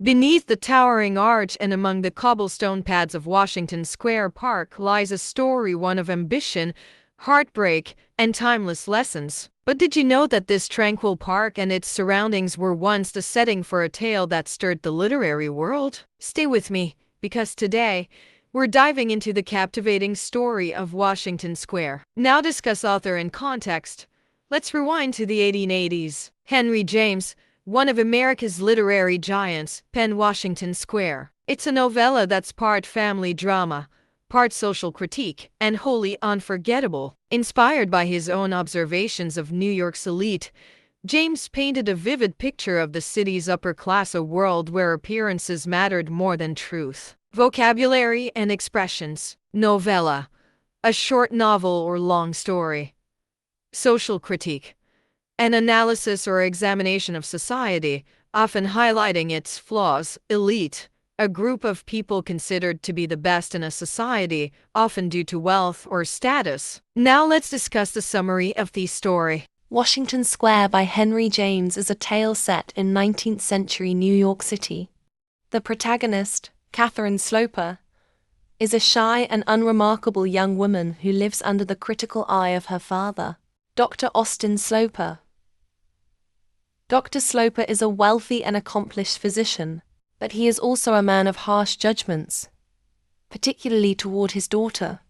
Beneath the towering arch and among the cobblestone paths of Washington Square Park lies a story, one of ambition, heartbreak, and timeless lessons. But did you know that this tranquil park and its surroundings were once the setting for a tale that stirred the literary world? Stay with me, because today, we're diving into the captivating story of Washington Square. Now discuss author and context. Let's rewind to the 1880s. Henry James, one of America's literary giants, penned Washington Square. It's a novella that's part family drama, part social critique, and wholly unforgettable. Inspired by his own observations of New York's elite, James painted a vivid picture of the city's upper class, a world where appearances mattered more than truth. Vocabulary and expressions. Novella, a short novel or long story. Social critique, an analysis or examination of society, often highlighting its flaws. Elite, a group of people considered to be the best in a society, often due to wealth or status. Now let's discuss the summary of the story. Washington Square by Henry James is a tale set in 19th century New York City. The protagonist, Catherine Sloper, is a shy and unremarkable young woman who lives under the critical eye of her father, Dr. Austin Sloper. Dr. Sloper is a wealthy and accomplished physician, but he is also a man of harsh judgments, particularly toward his daughter.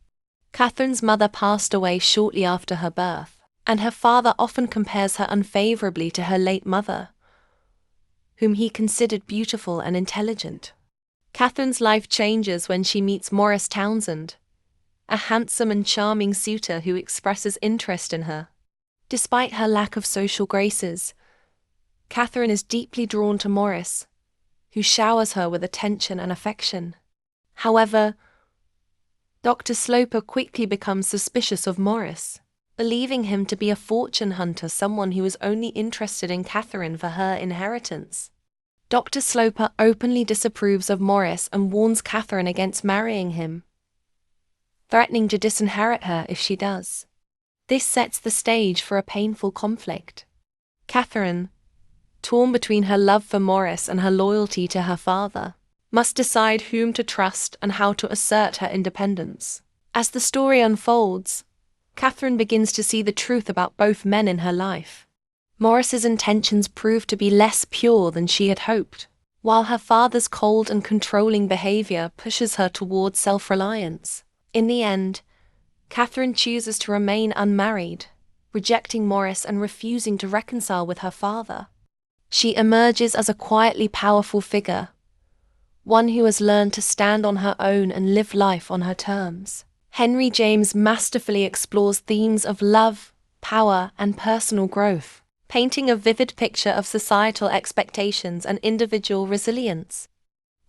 Catherine's mother passed away shortly after her birth, and her father often compares her unfavorably to her late mother, whom he considered beautiful and intelligent. Catherine's life changes when she meets Morris Townsend, a handsome and charming suitor who expresses interest in her. Despite her lack of social graces, Catherine is deeply drawn to Morris, who showers her with attention and affection. However, Dr. Sloper quickly becomes suspicious of Morris, believing him to be a fortune hunter, someone who is only interested in Catherine for her inheritance. Dr. Sloper openly disapproves of Morris and warns Catherine against marrying him, threatening to disinherit her if she does. This sets the stage for a painful conflict. Catherine, torn between her love for Morris and her loyalty to her father, must decide whom to trust and how to assert her independence. As the story unfolds, Catherine begins to see the truth about both men in her life. Morris's intentions prove to be less pure than she had hoped, while her father's cold and controlling behavior pushes her towards self-reliance. In the end, Catherine chooses to remain unmarried, rejecting Morris and refusing to reconcile with her father. She emerges as a quietly powerful figure, one who has learned to stand on her own and live life on her terms. Henry James masterfully explores themes of love, power, and personal growth, painting a vivid picture of societal expectations and individual resilience.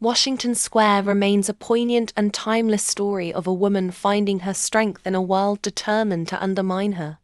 Washington Square remains a poignant and timeless story of a woman finding her strength in a world determined to undermine her.